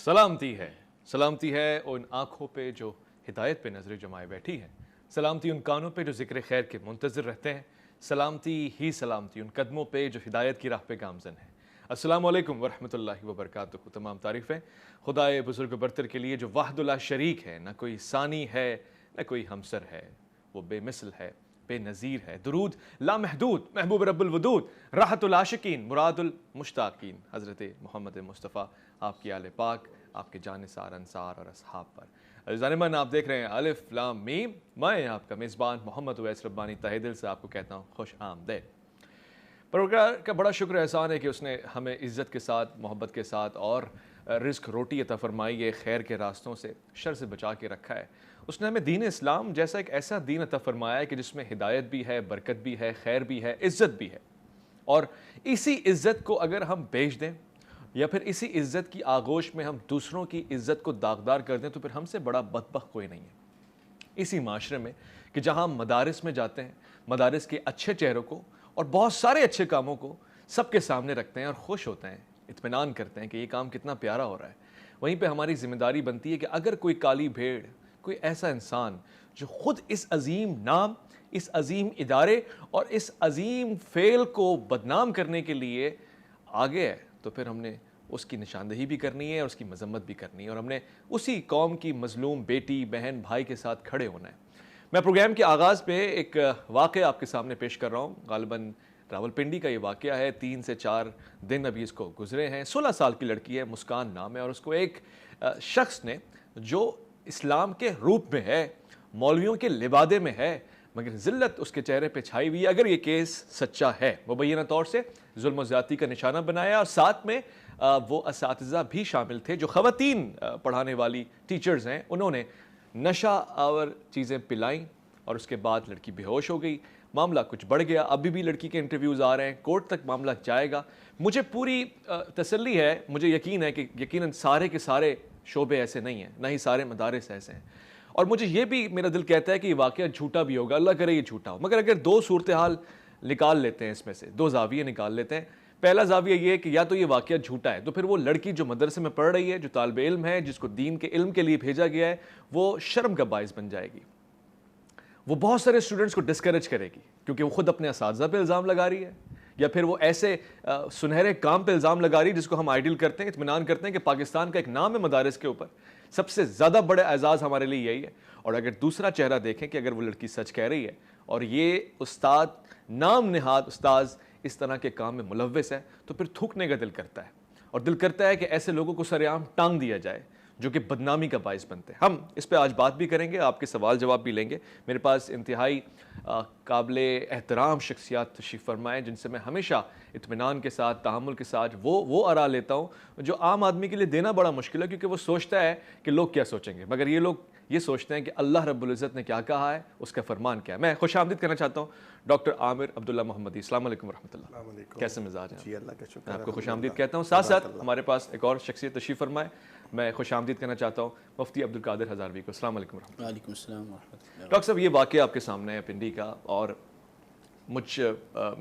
سلامتی ہے ان آنکھوں پہ جو ہدایت پہ نظر جمائے بیٹھی ہیں، سلامتی ان کانوں پہ جو ذکر خیر کے منتظر رہتے ہیں، سلامتی ان قدموں پہ جو ہدایت کی راہ پہ گامزن ہیں۔ السلام علیکم ورحمۃ اللہ وبرکاتہ۔ تمام تعریفیں خدائے بزرگ برتر کے لیے جو وحدہ لا شریک ہے، نہ کوئی ثانی ہے نہ کوئی ہمسر ہے، وہ بے مثل ہے، بے نظیر ہے۔ درود لامحدود محبوب رب الودود، راحت العاشقین مراد المشتاقین، حضرت محمد مصطفیٰ، آپ کی آل پاک، آپ کے جانثار انصار اور اصحاب پر۔ عزیزان من، آپ دیکھ رہے ہیں الف لام میم، میں آپ کا میزبان محمد اویس ربانی تہہ دل سے آپ کو کہتا ہوں خوش آمدید۔ پروردگار کا بڑا شکر احسان ہے کہ اس نے ہمیں عزت کے ساتھ، محبت کے ساتھ اور رزق روٹی عطا فرمائی ہے، خیر کے راستوں سے، شر سے بچا کے رکھا ہے۔ اس نے ہمیں دین اسلام جیسا ایک ایسا دین عطا فرمایا ہے کہ جس میں ہدایت بھی ہے، برکت بھی ہے، خیر بھی ہے، عزت بھی ہے۔ اور اسی عزت کو اگر ہم بیچ دیں یا پھر اسی عزت کی آغوش میں ہم دوسروں کی عزت کو داغدار کر دیں تو پھر ہم سے بڑا بدبخت کوئی نہیں ہے۔ اسی معاشرے میں کہ جہاں ہم مدارس میں جاتے ہیں، مدارس کے اچھے چہروں کو اور بہت سارے اچھے کاموں کو سب کے سامنے رکھتے ہیں اور خوش ہوتے ہیں، اطمینان کرتے ہیں کہ یہ کام کتنا پیارا ہو رہا ہے، وہیں پہ ہماری ذمہ داری بنتی ہے کہ اگر کوئی کالی بھیڑ، کوئی ایسا انسان جو خود اس عظیم نام، اس عظیم ادارے اور اس عظیم فعل کو بدنام کرنے کے لیے آگے ہے، تو پھر ہم نے اس کی نشاندہی بھی کرنی ہے اور اس کی مذمت بھی کرنی ہے، اور ہم نے اسی قوم کی مظلوم بیٹی، بہن، بھائی کے ساتھ کھڑے ہونا ہے۔ میں پروگرام کے آغاز پہ ایک واقعہ آپ کے سامنے پیش کر رہا ہوں۔ غالباً راولپنڈی کا یہ واقعہ ہے، 3 سے 4 دن ابھی اس کو گزرے ہیں۔ 16 سال کی لڑکی ہے، مسکان نام ہے، اور اس کو ایک شخص نے جو اسلام کے روپ میں ہے، مولویوں کے لبادے میں ہے، مگر ذلت اس کے چہرے پہ چھائی ہوئی ہے۔ اگر یہ کیس سچا ہے، مبینہ طور سے ظلم و زیادتی کا نشانہ بنایا، اور ساتھ میں وہ اساتذہ بھی شامل تھے جو خواتین پڑھانے والی ٹیچرز ہیں، انہوں نے نشہ آور چیزیں پلائیں اور اس کے بعد لڑکی بے ہوش ہو گئی۔ معاملہ کچھ بڑھ گیا، ابھی بھی لڑکی کے انٹرویوز آ رہے ہیں، کورٹ تک معاملہ جائے گا۔ مجھے پوری تسلی ہے، مجھے یقین ہے کہ یقیناً سارے کے سارے شعبے ایسے نہیں ہیں، نہ ہی سارے مدارس ایسے ہیں، اور مجھے یہ بھی میرا دل کہتا ہے کہ یہ واقعہ جھوٹا بھی ہوگا، اللہ کرے یہ جھوٹا ہو۔ مگر اگر 2 صورتحال نکال لیتے ہیں، اس میں سے 2 زاویے نکال لیتے ہیں۔ پہلا زاویہ یہ ہے کہ یا تو یہ واقعہ جھوٹا ہے، تو پھر وہ لڑکی جو مدرسے میں پڑھ رہی ہے، جو طالب علم ہے، جس کو دین کے علم کے لیے بھیجا گیا ہے، وہ شرم کا باعث بن جائے گی، وہ بہت سارے اسٹوڈنٹس کو ڈسکریج کرے گی کیونکہ وہ خود اپنے اساتذہ پہ الزام لگا رہی ہے، یا پھر وہ ایسے سنہرے کام پہ الزام لگا رہی ہے جس کو ہم آئیڈیل کرتے ہیں، اطمینان کرتے ہیں کہ پاکستان کا ایک نام ہے مدارس کے اوپر، سب سے زیادہ بڑے اعزاز ہمارے لیے یہی ہے۔ اور اگر دوسرا چہرہ دیکھیں کہ اگر وہ لڑکی سچ کہہ رہی ہے اور یہ استاد، نام نہاد استاذ، اس طرح کے کام میں ملوث ہے، تو پھر تھوکنے کا دل کرتا ہے، اور دل کرتا ہے کہ ایسے لوگوں کو سر عام ٹانگ دیا جائے جو کہ بدنامی کا باعث بنتے ہیں۔ ہم اس پہ آج بات بھی کریں گے، آپ کے سوال جواب بھی لیں گے۔ میرے پاس انتہائی قابل احترام شخصیات تشریف فرمائے جن سے میں ہمیشہ اطمینان کے ساتھ، تحمل کے ساتھ وہ آراء لیتا ہوں جو عام آدمی کے لیے دینا بڑا مشکل ہے، کیونکہ وہ سوچتا ہے کہ لوگ کیا سوچیں گے، مگر یہ لوگ یہ سوچتے ہیں کہ اللہ رب العزت نے کیا کہا ہے، اس کا فرمان کیا ہے۔ میں خوش آمدید کرنا چاہتا ہوں ڈاکٹر عامر عبداللہ محمدی۔ السلام علیکم ورحمۃ اللہ، کیسے مزاج ہیں؟ جی اللہ کا شکر، آپ کو خوش آمدید کہتا ہوں۔ ساتھ ساتھ ہمارے پاس ایک اور شخصیت تشریف فرمائے، میں خوش آمدید کرنا چاہتا ہوں مفتی عبدالقادر ہزاروی کو۔ السلام علیکم ورحمۃ اللہ۔ وعلیکم السلام ورحمۃ اللہ۔ ڈاکٹر صاحب، یہ واقعہ آپ کے سامنے ہے پنڈی کا، اور مجھ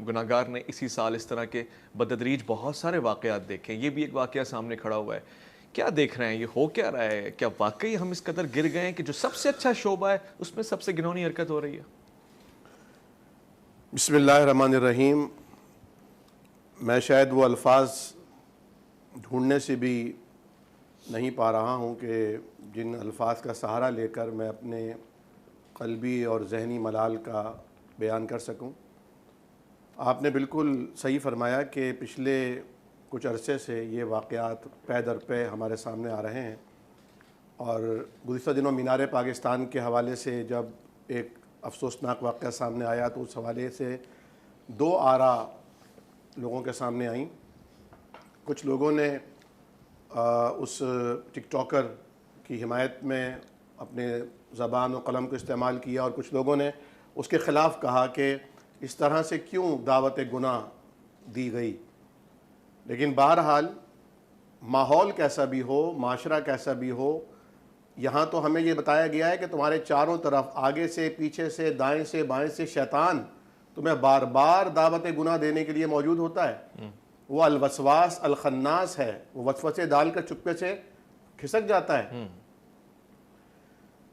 گناہ گار نے اسی سال اس طرح کے بدتدریج بہت سارے واقعات دیکھے ہیں، یہ بھی ایک واقعہ سامنے کھڑا ہوا ہے۔ کیا دیکھ رہے ہیں، یہ ہو کیا رہا ہے؟ کیا واقعی ہم اس قدر گر گئے ہیں کہ جو سب سے اچھا شعبہ ہے اس میں سب سے گھنونی حرکت ہو رہی ہے؟ بسم اللہ الرحمن الرحیم۔ میں شاید وہ الفاظ ڈھونڈنے سے بھی نہیں پا رہا ہوں کہ جن الفاظ کا سہارا لے کر میں اپنے قلبی اور ذہنی ملال کا بیان کر سکوں۔ آپ نے بالکل صحیح فرمایا کہ پچھلے کچھ عرصے سے یہ واقعات پے در پے ہمارے سامنے آ رہے ہیں، اور گزشتہ دنوں مینار پاکستان کے حوالے سے جب ایک افسوسناک واقعہ سامنے آیا تو اس حوالے سے 2 آراء لوگوں کے سامنے آئیں۔ کچھ لوگوں نے اس ٹک ٹاکر کی حمایت میں اپنے زبان و قلم کو استعمال کیا، اور کچھ لوگوں نے اس کے خلاف کہا کہ اس طرح سے کیوں دعوت گناہ دی گئی۔ لیکن بہرحال ماحول کیسا بھی ہو، معاشرہ کیسا بھی ہو، یہاں تو ہمیں یہ بتایا گیا ہے کہ تمہارے چاروں طرف، آگے سے، پیچھے سے، دائیں سے، بائیں سے شیطان تمہیں بار بار دعوت گناہ دینے کے لیے موجود ہوتا ہے۔ وہ الوسواس الخناس ہے، وہ وسوسے ڈال کر چپکے سے کھسک جاتا ہے.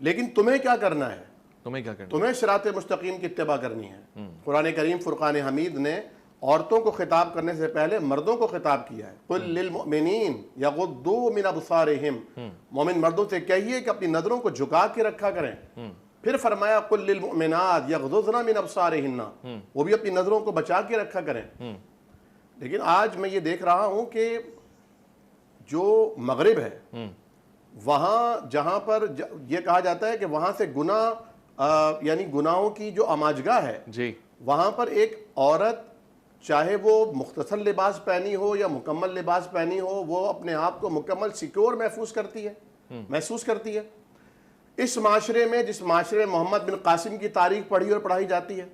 لیکن تمہیں کیا کرنا ہے؟ تمہیں کیا کرنا؟ تمہیں صراط مستقیم کی اتباع کرنی ہے. قرآن کریم فرقان حمید نے عورتوں کو خطاب کرنے سے پہلے مردوں کو خطاب کیا ہے. قل للمؤمنین یغضوا من ابصارہم، مومن مردوں سے کہیے کہ اپنی نظروں کو جھکا کے رکھا کریں. پھر فرمایا قل للمؤمنات یغضضن من ابصارہن، وہ بھی اپنی نظروں کو بچا کے رکھا کریں. لیکن آج میں یہ دیکھ رہا ہوں کہ جو مغرب ہے وہاں جہاں پر یہ کہا جاتا ہے کہ وہاں سے گناہ یعنی گناہوں کی جو آماجگاہ ہے جی، وہاں پر ایک عورت چاہے وہ مختصر لباس پہنی ہو یا مکمل لباس پہنی ہو، وہ اپنے آپ کو مکمل سیکیور محسوس کرتی ہے. اس معاشرے میں جس معاشرے میں محمد بن قاسم کی تاریخ پڑھی اور پڑھائی جاتی ہے،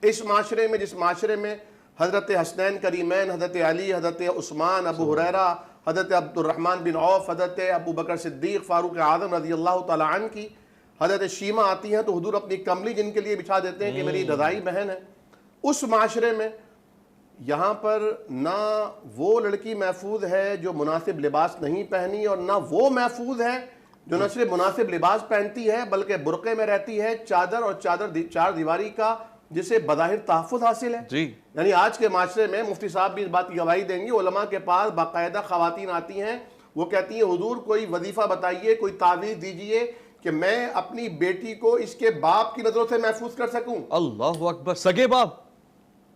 اس معاشرے میں جس معاشرے میں حضرت حسنین کریمین، حضرت علی، حضرت عثمان، ابو ہریرہ، حضرت عبد الرحمن بن عوف، حضرت ابو بکر صدیق، فاروق اعظم رضی اللہ تعالیٰ عنہ کی حضرت شیمہ آتی ہیں تو حضور اپنی کملی جن کے لیے بچھا دیتے ہیں کہ میری رضائی بہن ہے. اس معاشرے میں یہاں پر نہ وہ لڑکی محفوظ ہے جو مناسب لباس نہیں پہنی، اور نہ وہ محفوظ ہے جو نہ صرف مناسب لباس پہنتی ہے بلکہ برقعے میں چادر اور چار دیواری کا جسے بظاہر تحفظ حاصل ہے. جی، یعنی آج کے معاشرے میں مفتی صاحب بھی اس بات کی گواہی دیں گے، علماء کے پاس باقاعدہ خواتین آتی ہیں، وہ کہتی ہیں حضور کوئی وظیفہ بتائیے، کوئی تعویذ دیجئے کہ میں اپنی بیٹی کو اس کے باپ کی نظروں سے محفوظ کر سکوں. اللہ اکبر، سگے باپ،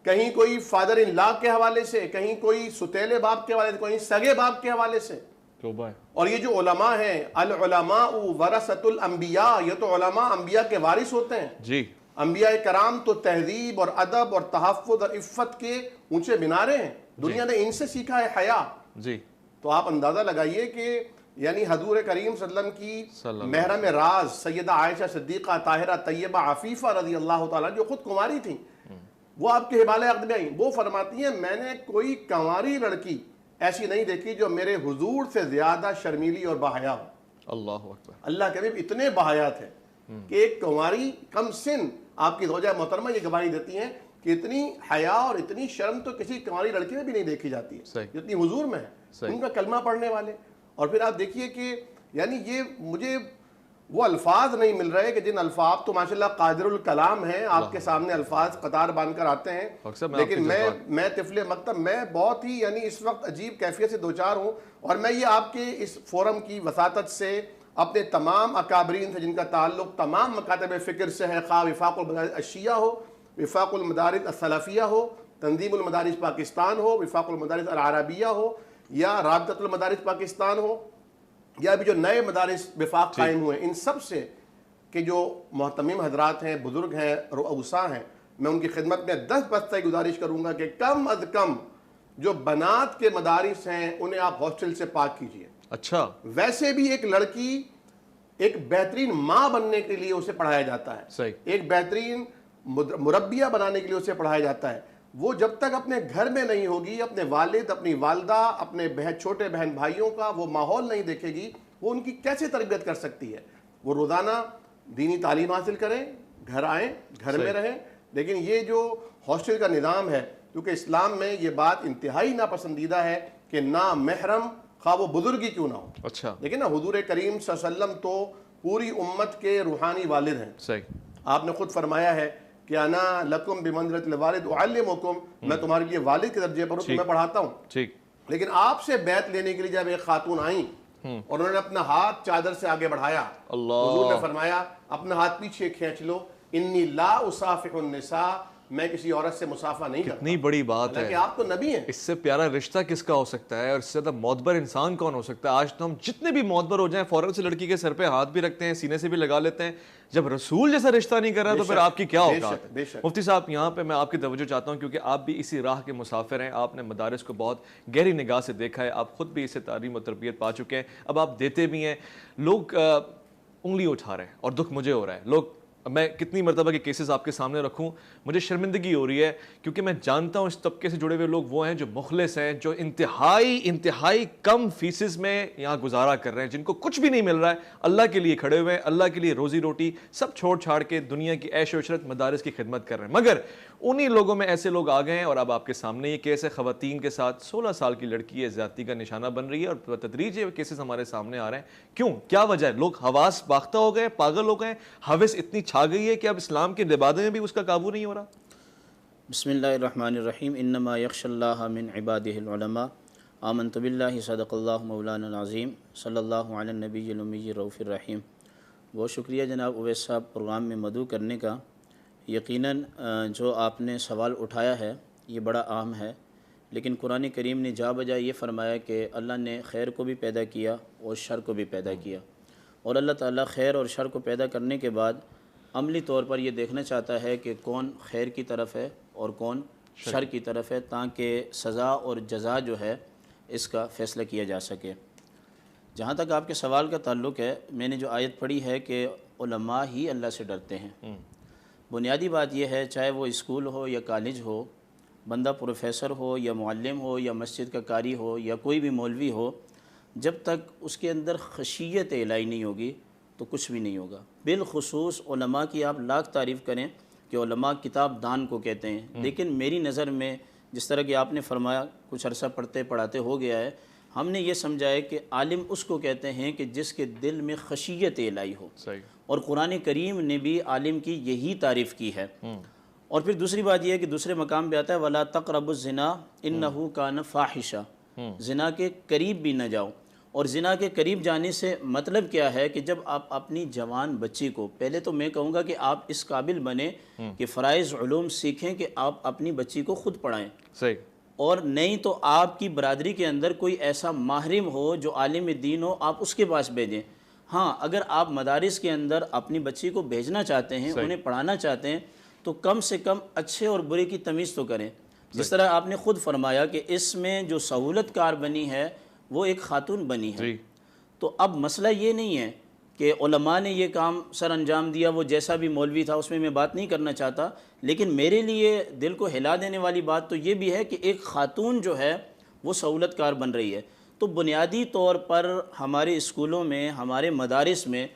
کہیں کوئی فادر ان لا کے حوالے سے، کہیں کوئی ستیلے باپ کے حوالے سے، کہیں سگے باپ کے حوالے سے. اور یہ جو علماء ہیں، العلماء ورثۃ الانبیاء، یہ تو علماء انبیاء کے وارث ہوتے ہیں. جی، انبیاء کرام تو تہذیب اور ادب اور تحفظ اور عفت کے اونچے مینارے ہیں. دنیا نے ان سے سیکھا ہے حیا. جی، تو آپ اندازہ لگائیے کہ یعنی حضور کریم صلی اللہ علیہ وسلم کی محرم راز سیدہ عائشہ صدیقہ طاہرہ طیبہ عفیفہ رضی اللہ تعالیٰ جو خود کنواری تھیں، وہ آپ کے حبالہ عقد میں آئیں. وہ فرماتی ہیں میں نے کوئی کنواری لڑکی ایسی نہیں دیکھی جو میرے حضور سے زیادہ شرمیلی اور باحیا ہو. اللہ اکبر. اللہ کے حبیب اتنے باحیات ہیں کہ ایک کنواری کم سن آپ کی زوجہ محترمہ یہ گواہی دیتی ہیں کہ اتنی حیا اور اتنی شرم تو کسی کنواری لڑکی میں بھی نہیں دیکھی جاتی ہے جتنی حضور میں ہے. ان کا کلمہ پڑھنے والے. اور پھر آپ دیکھیے کہ یعنی یہ مجھے وہ الفاظ نہیں مل رہے کہ جن الفاظ تو ماشاءاللہ قادر الکلام ہیں، آپ کے سامنے الفاظ قطار باندھ کر آتے ہیں، لیکن میں طفل مکتب میں بہت ہی یعنی اس وقت عجیب کیفیت سے دوچار ہوں. اور میں یہ آپ کے اس فورم کی وساطت سے اپنے تمام اکابرین سے جن کا تعلق تمام مکاتب فکر سے ہے، خواہ وفاق المدارس الشیعہ ہو، وفاق المدارس السلفیہ ہو، تنظیم المدارس پاکستان ہو، وفاق المدارس العربیہ ہو، یا رابطۃ المدارس پاکستان ہو، یا ابھی جو نئے مدارس وفاق قائم ہوئے، ان سب سے کہ جو محتمم حضرات ہیں، بزرگ ہیں، رؤساء ہیں، میں ان کی خدمت میں 10 بستہ گزارش کروں گا کہ کم از کم جو بنات کے مدارس ہیں انہیں آپ ہاسٹل سے پاک کیجئے. اچھا، ویسے بھی ایک لڑکی ایک بہترین ماں بننے کے لیے اسے پڑھایا جاتا ہے، صحیح، ایک بہترین مربیہ بنانے کے لیے اسے پڑھایا جاتا ہے. وہ جب تک اپنے گھر میں نہیں ہوگی، اپنے والد، اپنی والدہ، اپنے چھوٹے بہن بھائیوں کا وہ ماحول نہیں دیکھے گی، وہ ان کی کیسے تربیت کر سکتی ہے؟ وہ روزانہ دینی تعلیم حاصل کریں، گھر آئیں، گھر میں رہیں. لیکن یہ جو ہاسٹل کا نظام ہے، کیونکہ اسلام میں یہ بات انتہائی ناپسندیدہ ہے کہ نا محرم خواہ وہ بزرگی کیوں نہ ہو. اچھا، لیکن نا حضور کریم صلی اللہ علیہ وسلم تو پوری امت کے روحانی والد ہیں. صحیح، آپ نے خود فرمایا ہے کہ انا لکم بمنزلۃ الوالد اعلمکم، میں تمہارے لیے والد کے درجے پر ہوں، تمہیں پڑھاتا ہوں. ٹھیک. لیکن آپ سے بیعت لینے کے لیے جب ایک خاتون آئیں اور انہوں نے اپنا ہاتھ چادر سے آگے بڑھایا، حضور نے فرمایا اپنا ہاتھ پیچھے کھینچ لو، انی لا اصافح النساء، میں کسی عورت سے مصافحہ نہیں کرتا. کتنی بڑی بات ہے. کہ آپ تو نبی ہیں. اس سے پیارا رشتہ کس کا ہو سکتا ہے، اور اس سے زیادہ معتبر انسان کون ہو سکتا ہے؟ آج تو ہم جتنے بھی معتبر ہو جائیں فوراً سے لڑکی کے سر پہ ہاتھ بھی رکھتے ہیں، سینے سے بھی لگا لیتے ہیں. جب رسول جیسا رشتہ نہیں کر رہا تو پھر آپ کی کیا اوقات ہے؟ مفتی صاحب یہاں پہ میں آپ کی توجہ چاہتا ہوں کیونکہ آپ بھی اسی راہ کے مسافر ہیں. آپ نے مدارس کو بہت گہری نگاہ سے دیکھا ہے، آپ خود بھی اسے تعلیم و تربیت پا چکے ہیں، اب آپ دیتے بھی ہیں. لوگ انگلی اٹھا رہے ہیں اور دکھ مجھے ہو رہا ہے. لوگ میں کتنی مرتبہ کے کیسز آپ کے سامنے رکھوں مجھے شرمندگی ہو رہی ہے، کیونکہ میں جانتا ہوں اس طبقے سے جڑے ہوئے لوگ وہ ہیں جو مخلص ہیں، جو انتہائی کم فیسز میں یہاں گزارا کر رہے ہیں، جن کو کچھ بھی نہیں مل رہا ہے، اللہ کے لیے کھڑے ہوئے ہیں، اللہ کے لیے روزی روٹی سب چھوڑ چھاڑ کے دنیا کی عیش و عشرت مدارس کی خدمت کر رہے ہیں۔ مگر انہی لوگوں میں ایسے لوگ آ گئے ہیں، اور اب آپ کے سامنے یہ کیس ہے، خواتین کے ساتھ 16 سال کی لڑکی ہے، زیادتی کا نشانہ بن رہی ہے، اور بتدریج یہ کیسز ہمارے سامنے آ رہے ہیں۔ کیوں؟ کیا وجہ ہے؟ لوگ حواس باختہ ہو گئے، پاگل ہو گئے، ہوس اتنی چھا گئی ہے کہ اب اسلام کے لبادے میں بھی اس کا قابو نہیں ہو رہا۔ بسم اللہ الرحمن الرحیم، انما یخشی اللہ من عبادہ العلماء، آمنت باللہ صدق اللہ مولانا العظیم، صلی اللہ علی النبی الامی الرؤوف الرحیم۔ بہت شکریہ جناب اویس صاحب پروگرام میں مدعو کرنے کا۔ یقیناً جو آپ نے سوال اٹھایا ہے یہ بڑا اہم ہے، لیکن قرآن کریم نے جا بجا یہ فرمایا کہ اللہ نے خیر کو بھی پیدا کیا اور شر کو بھی پیدا کیا، اور اللہ تعالیٰ خیر اور شر کو پیدا کرنے کے بعد عملی طور پر یہ دیکھنا چاہتا ہے کہ کون خیر کی طرف ہے اور کون شر کی طرف ہے، تاکہ سزا اور جزا جو ہے اس کا فیصلہ کیا جا سکے۔ جہاں تک آپ کے سوال کا تعلق ہے، میں نے جو آیت پڑھی ہے کہ علماء ہی اللہ سے ڈرتے ہیں، بنیادی بات یہ ہے چاہے وہ اسکول ہو یا کالج ہو، بندہ پروفیسر ہو یا معلم ہو یا مسجد کا قاری ہو یا کوئی بھی مولوی ہو، جب تک اس کے اندر خشیت الہی نہیں ہوگی تو کچھ بھی نہیں ہوگا۔ بالخصوص علماء کی آپ لاکھ تعریف کریں کہ علماء کتاب دان کو کہتے ہیں، لیکن میری نظر میں جس طرح کہ آپ نے فرمایا کچھ عرصہ پڑھتے پڑھاتے ہو گیا ہے، ہم نے یہ سمجھا ہے کہ عالم اس کو کہتے ہیں کہ جس کے دل میں خشیت الہی ہو، اور قرآن کریم نے بھی عالم کی یہی تعریف کی ہے۔ اور پھر دوسری بات یہ ہے کہ دوسرے مقام پہ آتا ہے وَلَا تَقْرَبُوا الزِّنَا إِنَّهُ كَانَ فَاحِشًا، زنا کے قریب بھی نہ جاؤ۔ اور زنا کے قریب جانے سے مطلب کیا ہے کہ جب آپ اپنی جوان بچی کو، پہلے تو میں کہوں گا کہ آپ اس قابل بنیں کہ فرائض علوم سیکھیں کہ آپ اپنی بچی کو خود پڑھائیں، صحیح، اور نہیں تو آپ کی برادری کے اندر کوئی ایسا محرم ہو جو عالم دین ہو، آپ اس کے پاس بھیجیں۔ ہاں، اگر آپ مدارس کے اندر اپنی بچی کو بھیجنا چاہتے ہیں، انہیں پڑھانا چاہتے ہیں، تو کم سے کم اچھے اور برے کی تمیز تو کریں۔ جس طرح آپ نے خود فرمایا کہ اس میں جو سہولت کار بنی ہے وہ ایک خاتون بنی ہے، تو اب مسئلہ یہ نہیں ہے کہ علماء نے یہ کام سر انجام دیا، وہ جیسا بھی مولوی تھا، اس میں بات نہیں کرنا چاہتا، لیکن میرے لیے دل کو ہلا دینے والی بات تو یہ بھی ہے کہ ایک خاتون جو ہے وہ سہولت کار بن رہی ہے۔ تو بنیادی طور پر ہمارے اسکولوں میں، ہمارے مدارس میں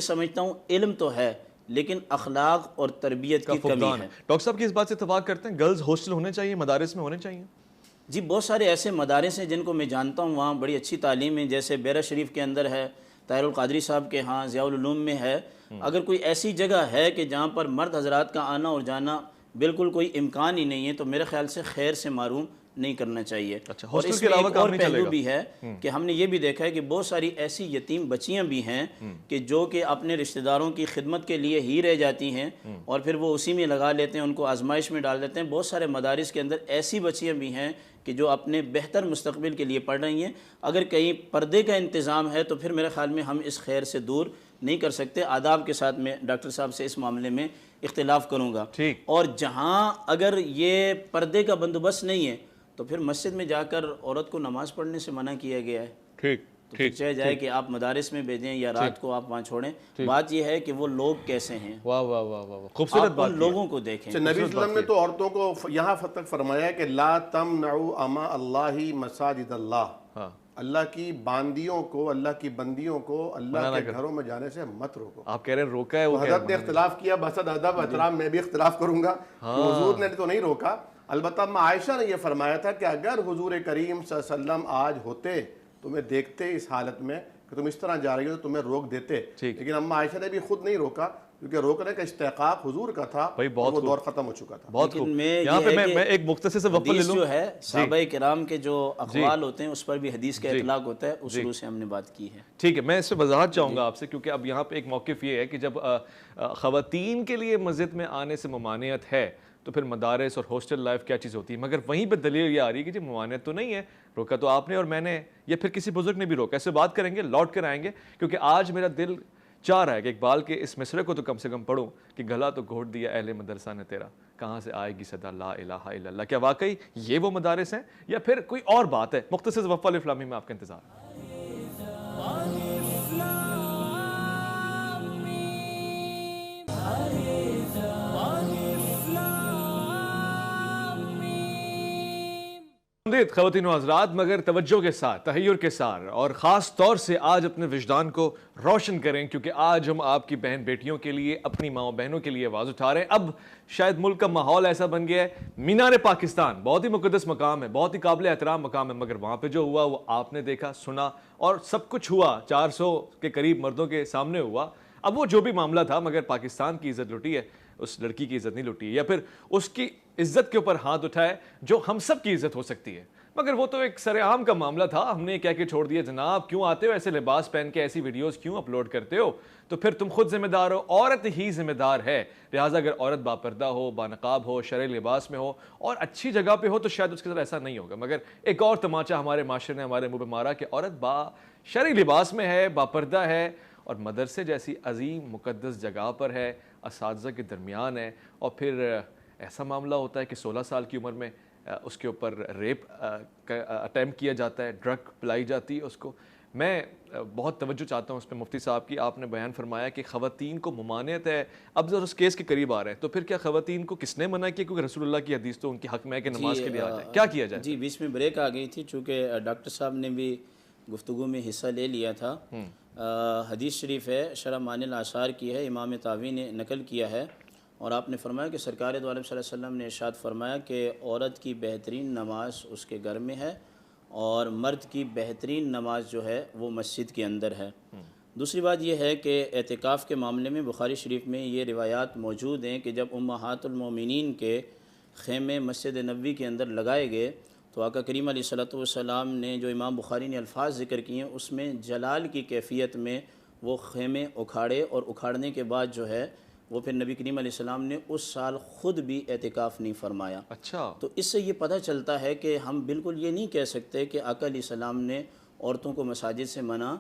سمجھتا ہوں علم تو ہے، لیکن اخلاق اور تربیت کی کمی ہے۔ ڈاکٹر صاحب کی اس بات سے اتفاق کرتے ہیں گرلز ہاسٹل ہونے چاہیے، مدارس میں ہونے چاہیے؟ جی، بہت سارے ایسے مدارس ہیں جن کو میں جانتا ہوں، وہاں بڑی اچھی تعلیم ہے، جیسے بیرہ شریف کے اندر ہے، طاہر القادری صاحب کے ہاں ضیاء العلوم میں ہے۔ اگر کوئی ایسی جگہ ہے کہ جہاں پر مرد حضرات کا آنا اور جانا بالکل کوئی امکان ہی نہیں ہے، تو میرے خیال سے خیر سے محروم نہیں کرنا چاہیے۔ اور اس میں ایک اور پہلو بھی ہے کہ ہم نے یہ بھی دیکھا ہے کہ بہت ساری ایسی یتیم بچیاں بھی ہیں کہ جو کہ اپنے رشتہ داروں کی خدمت کے لیے ہی رہ جاتی ہیں، اور پھر وہ اسی میں لگا لیتے ہیں، ان کو آزمائش میں ڈال دیتے ہیں۔ بہت سارے مدارس کے اندر ایسی بچیاں بھی ہیں کہ جو اپنے بہتر مستقبل کے لیے پڑھ رہی ہیں۔ اگر کہیں پردے کا انتظام ہے تو پھر میرے خیال میں ہم اس خیر سے دور نہیں کر سکتے۔ آداب کے ساتھ میں ڈاکٹر صاحب سے اس معاملے میں اختلاف کروں گا، اور جہاں اگر یہ پردے کا بندوبست نہیں ہے تو پھر مسجد میں جا کر عورت کو نماز پڑھنے سے منع کیا گیا ہے۔ تو چاہے جائے کہ آپ مدارس میں بھیجیں یا رات کو آپ وہاں چھوڑیں، بات یہ ہے کہ وہ لوگ کیسے ہیں، واہ واہ واہ واہ، خوبصورت بات، ان لوگوں کو دیکھیں۔ نبی صلی اللہ علیہ وسلم نے تو عورتوں کو یہاں تک فرمایا ہے کہ لا تمنعوا اما اللہ مساجد اللہ، اللہ کی باندیوں کو، اللہ کی بندیوں کو اللہ کے گھروں میں جانے سے مت روکو۔ آپ کہہ رہے ہیں روکا ہے، حضرت نے اختلاف کیا، بحث ادب احترام میں بھی اختلاف کروں گا، حضور نے تو نہیں روکا۔ البتہ عائشہ نے یہ فرمایا تھا کہ اگر حضور کریم صلی اللہ علیہ وسلم آج ہوتے، تمہیں دیکھتے اس حالت میں کہ تم اس طرح جا رہی ہو تو تمہیں روک دیتے، لیکن اما عائشہ نے بھی خود نہیں روکا، کیونکہ روکنے کا استحقاق حضور کا تھا، وہ دور ختم ہو چکا تھا۔ بہت خوب۔ یہاں پہ میں ایک مختصر سے وقفہ لے لوں، جو ہے صحابہ کرام کے جو اقوال ہوتے ہیں اس پر بھی حدیث کا اطلاق ہوتا ہے، اس شروع سے ہم نے بات کی ہے۔ ٹھیک ہے، میں اس پہ وضاحت چاہوں گا آپ سے، کیونکہ اب یہاں پہ ایک موقف یہ ہے کہ جب خواتین کے لیے مسجد میں آنے سے ممانعت ہے تو پھر مدارس اور ہاسٹل لائف کیا چیز ہوتی ہے، مگر وہیں پہ دلیل یہ آ رہی ہے کہ جی ممانعت تو نہیں ہے، روکا تو آپ نے اور میں نے، یا پھر کسی بزرگ نے بھی روکا۔ ایسے بات کریں گے، لوٹ کر آئیں گے، کیونکہ آج میرا دل چاہ رہا ہے کہ اقبال کے اس مصرعے کو تو کم سے کم پڑھوں کہ گلا تو گھونٹ دیا اہل مدرسہ نے تیرا، کہاں سے آئے گی صدا لا الہ الا اللہ۔ کیا واقعی یہ وہ مدارس ہیں یا پھر کوئی اور بات ہے؟ مختصر وقفہ الفلامی میں آپ کا انتظار۔ ہے۔ آمدید خواتین و حضرات، مگر توجہ کے ساتھ، تحیر کے ساتھ، اور خاص طور سے آج اپنے وجدان کو روشن کریں، کیونکہ آج ہم آپ کی بہن بیٹیوں کے لیے، اپنی ماں بہنوں کے لیے آواز اٹھا رہے ہیں۔ اب شاید ملک کا ماحول ایسا بن گیا ہے، مینار پاکستان بہت ہی مقدس مقام ہے، بہت ہی قابل احترام مقام ہے، مگر وہاں پہ جو ہوا وہ آپ نے دیکھا، سنا، اور سب کچھ ہوا 400 کے قریب مردوں کے سامنے ہوا۔ اب وہ جو بھی معاملہ تھا، مگر پاکستان کی عزت لٹی ہے، اس لڑکی کی عزت نہیں لٹی ہے، یا پھر اس کی عزت کے اوپر ہاتھ اٹھائے جو ہم سب کی عزت ہو سکتی ہے، مگر وہ تو ایک سر عام کا معاملہ تھا۔ ہم نے کہہ کے چھوڑ دیا، جناب کیوں آتے ہو ایسے لباس پہن کے، ایسی ویڈیوز کیوں اپلوڈ کرتے ہو؟ تو پھر تم خود ذمہ دار ہو، عورت ہی ذمہ دار ہے، لہٰذا اگر عورت باپردہ ہو، بانقاب ہو، شرعی لباس میں ہو اور اچھی جگہ پہ ہو تو شاید اس کے ساتھ ایسا نہیں ہوگا۔ مگر ایک اور تماچا ہمارے معاشرے نے ہمارے منہ پہ مارا کہ عورت با شرعی لباس میں ہے، باپردہ ہے، اور مدرسے جیسی عظیم مقدس جگہ پر ہے، اساتذہ کے درمیان ہے، اور پھر ایسا معاملہ ہوتا ہے کہ 16 سال کی عمر میں اس کے اوپر ریپ اٹیمپٹ کیا جاتا ہے، ڈرگ پلائی جاتی ہے اس کو۔ میں بہت توجہ چاہتا ہوں اس پہ مفتی صاحب کی۔ آپ نے بیان فرمایا کہ خواتین کو ممانعت ہے، اب ذرا اس کیس کے قریب آ رہے ہیں، تو پھر کیا خواتین کو کس نے منع کیا؟ کیونکہ رسول اللہ کی حدیث تو ان کے حق میں ہے کہ نماز کے لیے آ جائے، کیا کیا جائے؟ جی بیچ میں بریک آ گئی تھی، چونکہ ڈاکٹر صاحب نے بھی گفتگو میں حصہ لے لیا تھا۔ حدیث شریف ہے، شرح معانی الآثار کی ہے، امام طاوی نے نقل کیا ہے، اور آپ نے فرمایا کہ سرکار دو عالم صلی اللہ علیہ وسلم نے ارشاد فرمایا کہ عورت کی بہترین نماز اس کے گھر میں ہے، اور مرد کی بہترین نماز جو ہے وہ مسجد کے اندر ہے۔ دوسری بات یہ ہے کہ اعتکاف کے معاملے میں بخاری شریف میں یہ روایات موجود ہیں کہ جب امہات المومنین کے خیمے مسجد نبوی کے اندر لگائے گئے تو آقا کریم علیہ الصلوۃ والسلام نے جو امام بخاری نے الفاظ ذکر کیے ہیں اس میں جلال کی کیفیت میں وہ خیمے اکھاڑے، اور اکھاڑنے کے بعد جو ہے وہ پھر نبی کریم علیہ السلام نے اس سال خود بھی اعتکاف نہیں فرمایا۔ اچھا، تو اس سے یہ پتہ چلتا ہے کہ ہم بالکل یہ نہیں کہہ سکتے کہ آقا علیہ السلام نے عورتوں کو مساجد سے منع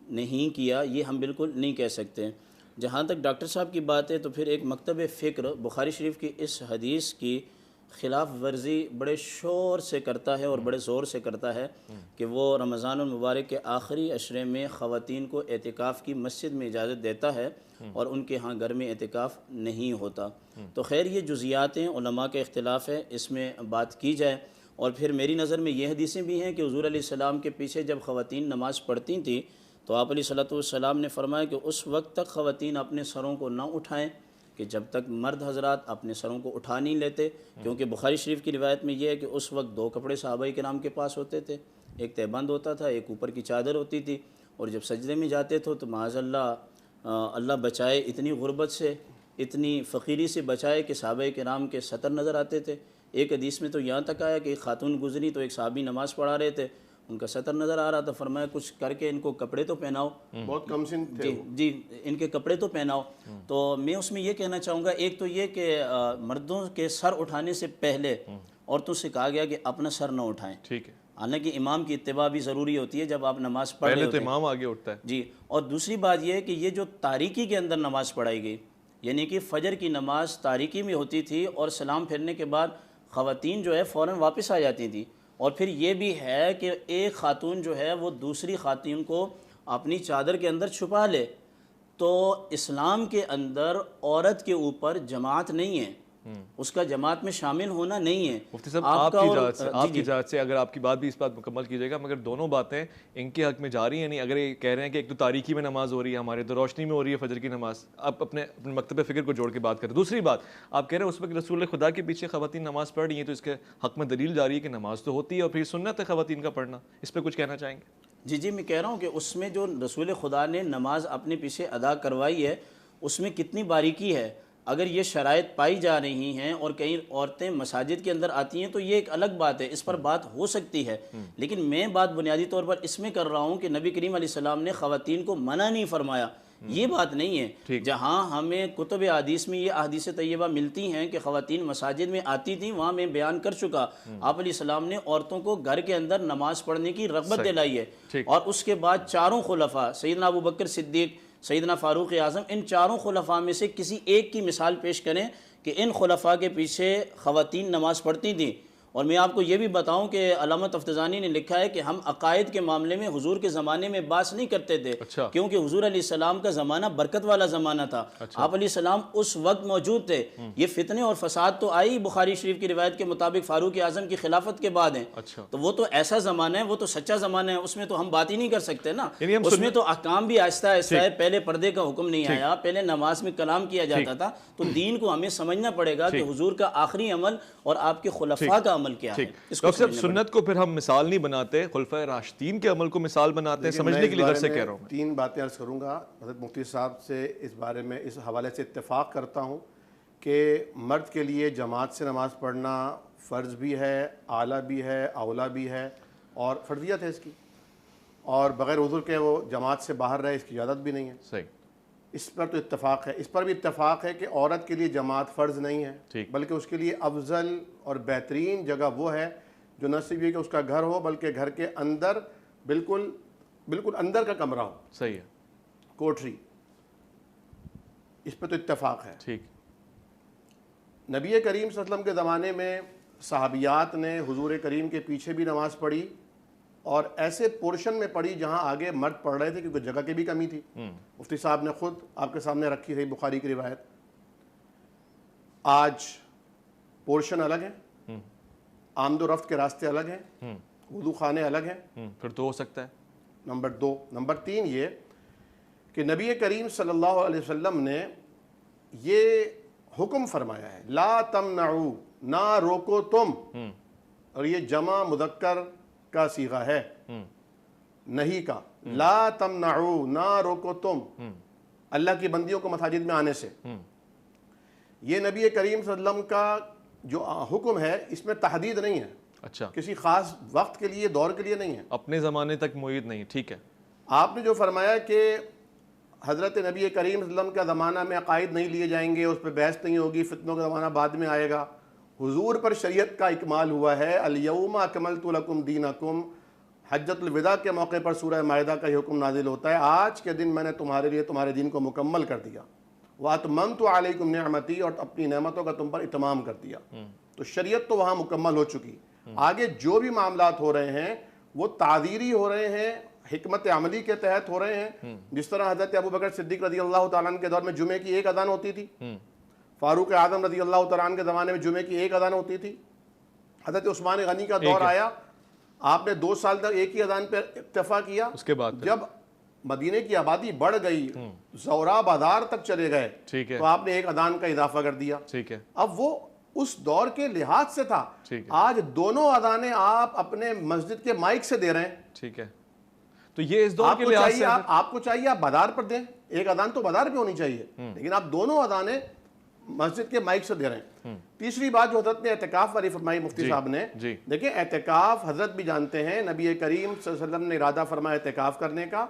نہیں کیا، یہ ہم بالکل نہیں کہہ سکتے۔ جہاں تک ڈاکٹر صاحب کی بات ہے تو پھر ایک مکتب فکر بخاری شریف کی اس حدیث کی خلاف ورزی بڑے شور سے کرتا ہے اور بڑے زور سے کرتا ہے کہ وہ رمضان المبارک کے آخری عشرے میں خواتین کو اعتکاف کی مسجد میں اجازت دیتا ہے اور ان کے ہاں گھر میں اعتکاف نہیں ہوتا۔ تو خیر یہ جزیاتیں علماء کے اختلاف ہے، اس میں بات کی جائے۔ اور پھر میری نظر میں یہ حدیثیں بھی ہیں کہ حضور علیہ السلام کے پیچھے جب خواتین نماز پڑھتی تھیں تو آپ علیہ الصلوۃ والسلام نے فرمایا کہ اس وقت تک خواتین اپنے سروں کو نہ اٹھائیں کہ جب تک مرد حضرات اپنے سروں کو اٹھا نہیں لیتے، کیونکہ بخاری شریف کی روایت میں یہ ہے کہ اس وقت 2 کپڑے صحابہ کرام کے پاس ہوتے تھے، ایک تہبند ہوتا تھا، ایک اوپر کی چادر ہوتی تھی، اور جب سجدے میں جاتے تھے تو معاذ اللہ بچائے اتنی غربت سے، اتنی فقیری سے بچائے کہ صحابہ کرام کے سطر نظر آتے تھے۔ ایک حدیث میں تو یہاں تک آیا کہ ایک خاتون گزری تو ایک صحابی نماز پڑھا رہے تھے، ان کا سطر نظر آ رہا تھا، فرمایا کچھ کر کے ان کو کپڑے تو پہناؤ، بہت کم سن تھے۔ جی ان کے کپڑے تو پہناؤ۔ تو میں اس میں یہ کہنا چاہوں گا، ایک تو یہ کہ مردوں کے سر اٹھانے سے پہلے عورتوں سے کہا گیا کہ اپنا سر نہ اٹھائیں، ٹھیک ہے، حالانکہ امام کی اتباع بھی ضروری ہوتی ہے جب آپ نماز پڑھ رہے پہلے ہوتے تو ہیں۔ امام آگے اٹھتا ہے۔ جی، اور دوسری بات یہ ہے کہ یہ جو تاریکی کے اندر نماز پڑھائی گئی، یعنی کہ فجر کی نماز تاریکی میں ہوتی تھی اور سلام پھیرنے کے بعد خواتین جو ہے فوراً واپس آ جاتی تھیں، اور پھر یہ بھی ہے کہ ایک خاتون جو ہے وہ دوسری خاتون کو اپنی چادر کے اندر چھپا لے۔ تو اسلام کے اندر عورت کے اوپر جماعت نہیں ہے، اس کا جماعت میں شامل ہونا نہیں ہے۔ مفتی صاحب آپ کی اجازت سے اگر آپ کی بات بھی اس بات مکمل کیجیے گا، مگر دونوں باتیں ان کے حق میں جاری ہیں نہیں۔ اگر یہ کہہ رہے ہیں کہ ایک تو تاریکی میں نماز ہو رہی ہے، ہمارے تو روشنی میں ہو رہی ہے فجر کی نماز، آپ اپنے مکتب فکر کو جوڑ کے بات کریں۔ دوسری بات آپ کہہ رہے ہیں اس وقت رسول خدا کے پیچھے خواتین نماز پڑھ رہی ہیں تو اس کے حق میں دلیل جاری ہے کہ نماز تو ہوتی ہے اور پھر سنت ہے خواتین کا پڑھنا، اس پہ کچھ کہنا چاہیں گے؟ جی میں کہہ رہا ہوں کہ اس میں جو رسول خدا نے نماز اپنے پیچھے ادا کروائی ہے اس میں کتنی باریکی ہے۔ اگر یہ شرائط پائی جا رہی ہیں اور کئی عورتیں مساجد کے اندر آتی ہیں تو یہ ایک الگ بات ہے، اس پر بات ہو سکتی ہے، لیکن میں بات بنیادی طور پر اس میں کر رہا ہوں کہ نبی کریم علیہ السلام نے خواتین کو منع نہیں فرمایا، یہ بات نہیں ہے۔ جہاں ہمیں کتب حدیث میں یہ احادیث طیبہ ملتی ہیں کہ خواتین مساجد میں آتی تھیں، وہاں میں بیان کر چکا، آپ علیہ السلام نے عورتوں کو گھر کے اندر نماز پڑھنے کی رغبت دلائی ہے، اور اس کے بعد چاروں خلفاء سیدنا ابوبکر صدیق، سیدنا فاروق اعظم، ان چاروں خلفاء میں سے کسی ایک کی مثال پیش کریں کہ ان خلفاء کے پیچھے خواتین نماز پڑھتی تھیں اور میں آپ کو یہ بھی بتاؤں کہ علامہ تفتزانی نے لکھا ہے کہ ہم عقائد کے معاملے میں حضور کے زمانے میں بحث نہیں کرتے تھے، کیونکہ حضور علیہ السلام کا زمانہ برکت والا زمانہ تھا، آپ علیہ السلام اس وقت موجود تھے۔ یہ فتنے اور فساد تو آئی بخاری شریف کی روایت کے مطابق فاروق اعظم کی خلافت کے بعد ہیں، تو وہ تو ایسا زمانہ ہے، وہ تو سچا زمانہ ہے، اس میں تو ہم بات ہی نہیں کر سکتے نا۔ اس میں تو احکام بھی آہستہ آہستہ ہے، پہلے پردے کا حکم نہیں آیا، پہلے نماز میں کلام کیا جاتا تھا، تو دین کو ہمیں سمجھنا پڑے گا کہ حضور کا آخری عمل اور آپ کے خلفاء کا عمل کیا ہے۔ ڈاکٹر صاحب سنت کو پھر ہم مثال نہیں بناتے، خلفائے راشدین کے عمل کو مثال بناتے ہیں، سمجھنے کے لیے درس سے کہہ رہا ہوں میں۔ 3 باتیں عرض کروں گا، حضرت مفتی صاحب سے اس بارے میں اس حوالے سے اتفاق کرتا ہوں کہ مرد کے لیے جماعت سے نماز پڑھنا فرض بھی ہے، اعلیٰ بھی ہے، اولا بھی ہے، اور فرضیت ہے اس کی، اور بغیر عذر کے وہ جماعت سے باہر رہے اس کی اجازت بھی نہیں ہے۔ صحیح، اس پر تو اتفاق ہے۔ اس پر بھی اتفاق ہے کہ عورت کے لیے جماعت فرض نہیں ہے، بلکہ اس کے لیے افضل اور بہترین جگہ وہ ہے جو نہ صرف یہ کہ اس کا گھر ہو بلکہ گھر کے اندر بالکل اندر کا کمرہ ہو، صحیح ہے، کوٹری۔ اس پہ تو اتفاق ہے۔ ٹھیک، نبی کریم صلی اللہ علیہ وسلم کے زمانے میں صحابیات نے حضور کریم کے پیچھے بھی نماز پڑھی اور ایسے پورشن میں پڑھی جہاں آگے مرد پڑھ رہے تھے کیونکہ جگہ کی بھی کمی تھی۔ مفتی صاحب نے خود آپ کے سامنے رکھی ہے بخاری کی روایت۔ آج پورشن الگ ہیں، آمد و رفت کے راستے الگ ہیں، وضو خانے الگ ہیں، پھر تو ہو سکتا ہے۔ نمبر 2۔ نمبر 3 یہ کہ نبی کریم صلی اللہ علیہ وسلم نے یہ حکم فرمایا ہے، لا تمنعو، نہ روکو تم، اور یہ جمع مذکر کا صیغہ ہے نہیں کا، لا تمنعو، نہ روکو تم اللہ کی بندیوں کو مساجد میں آنے سے۔ یہ نبی کریم صلی اللہ علیہ وسلم کا جو حکم ہے اس میں تحدید نہیں ہے، اچھا، کسی خاص وقت کے لیے، دور کے لیے نہیں ہے، اپنے زمانے تک معید نہیں۔ ٹھیک ہے، آپ نے جو فرمایا کہ حضرت نبی کریم صلی اللہ علیہ وسلم کا زمانہ میں عقائد نہیں لیے جائیں گے، اس پہ بحث نہیں ہوگی، فتنوں کا زمانہ بعد میں آئے گا، حضور پر شریعت کا اکمال ہوا ہے، الیوم اکملت لکم دینکم، حجۃ الوداع کے موقع پر سورہ مائدہ کا یہ حکم نازل ہوتا ہے، آج کے دن میں نے تمہارے لیے تمہارے دین کو مکمل کر دیا، واتممت علیکم نعمتی، اور اپنی نعمتوں کا تم پر اتمام کر دیا۔ تو شریعت تو وہاں مکمل ہو چکی، آگے جو بھی معاملات ہو رہے ہیں وہ تعذیری ہو رہے ہیں، حکمت عملی کے تحت ہو رہے ہیں۔ جس طرح حضرت ابوبکر صدیق رضی اللہ تعالیٰ عنہ کے دور میں جمعے کی 1 اذان ہوتی تھی، فاروق اعظم رضی اللہ تعالیٰ عنہ کے زمانے میں جمعے کی 1 اذان ہوتی تھی، حضرت عثمان غنی کا دور آیا، آپ نے 2 سال تک ایک ہی اذان پر اکتفا کیا۔ اس کے بعد جب مدینے کی آبادی بڑھ گئی، زورا بازار تک چلے گئے، تو آپ نے 1 اذان کا اضافہ کر دیا۔ ٹھیک ہے، اب وہ اس دور کے لحاظ سے تھا، آج دونوں اذانیں آپ اپنے مسجد کے مائک سے دے رہے ہیں۔ ٹھیک ہے، تو یہ اس دور کے لحاظ سے آپ کو چاہیے آپ بازار پر دیں، 1 اذان تو بازار پہ ہونی چاہیے، لیکن آپ دونوں اذانیں مسجد کے مائک سے دے رہے ہیں۔ تیسری بات جو حضرت نے اعتکاف والی فرمائی مفتی صاحب نے، دیکھیں اعتکاف حضرت بھی جانتے ہیں، نبی کریم صلی اللہ علیہ وسلم نے ارادہ فرمایا اعتکاف کرنے کا۔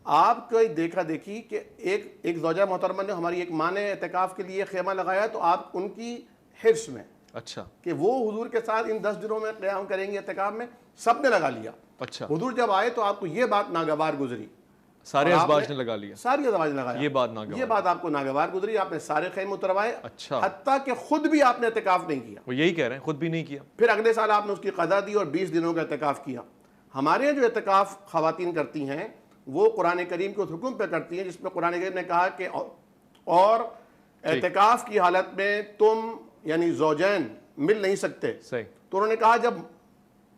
آپ کو دیکھا دیکھی کہ ایک زوجہ محترمہ نے، ہماری ایک ماں نے اعتکاف کے لیے خیمہ لگایا، تو آپ ان کی حرص میں اچھا کہ وہ حضور کے ساتھ ان 10 دنوں میں قیام کریں گے اعتکاف میں، سب نے لگا لیا۔ اچھا، حضور جب آئے تو آپ کو یہ بات ناگوار گزری، سارے ازواج نے لگا لیا، ساری ازواج نے لگایا، یہ بات آپ کو ناگوار گزری، آپ نے سارے خیمے اتروائے، حتیٰ کہ خود بھی آپ نے اعتکاف نہیں کیا۔ وہ یہی کہہ رہے ہیں، خود بھی نہیں کیا۔ پھر اگلے سال آپ نے اس کی قضا دی اور 20 دنوں کا اعتکاف کیا۔ ہمارے جو اعتکاف خواتین کرتی ہیں وہ قرآن کریم کے اس حکم پہ کرتی ہیں جس میں قرآن کریم نے کہا کہ اور اعتکاف کی حالت میں تم یعنی زوجین مل نہیں سکتے، تو انہوں نے کہا جب